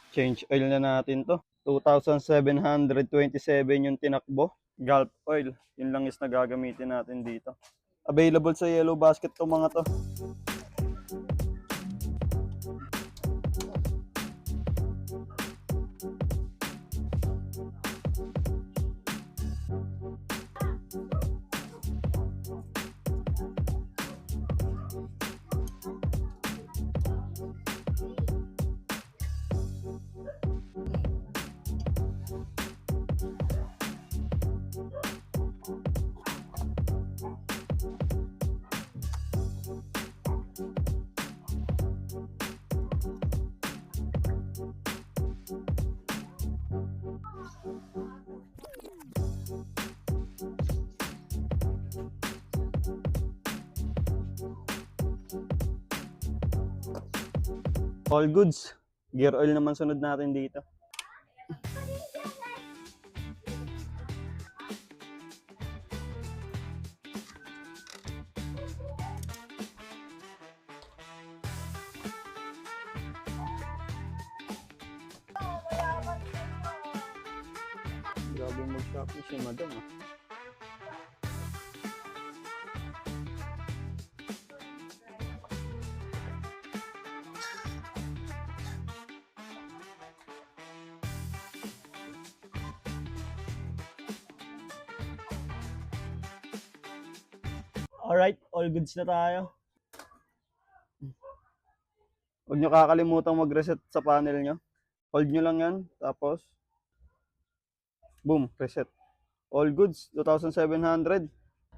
Change oil na natin to. 2,727 yung tinakbo. Gulf oil. Yun lang is na gagamitin natin dito. Available sa Yellow Basket to mga to. All goods. Gear oil naman sunod natin dito. Grabe mag-shopping si madam ah. Alright, all goods na tayo. Huwag nyo kakalimutan mag-reset sa panel nyo. Hold nyo lang yan, tapos boom, reset. All goods, 2,700.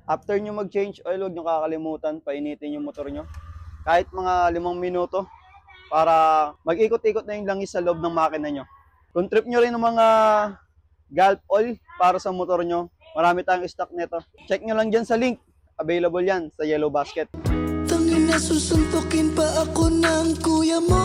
After nyo mag-change oil, huwag nyo kakalimutan, painitin yung motor nyo. Kahit mga 5 minuto, para mag-ikot-ikot na yung langis sa loob ng makina nyo. Kung trip nyo rin ng mga Gulf oil para sa motor nyo, marami tayong stock nito. Check nyo lang dyan sa link. Available yan sa Yellow Basket. Tangina, susuntukin pa ako ng kuya mo.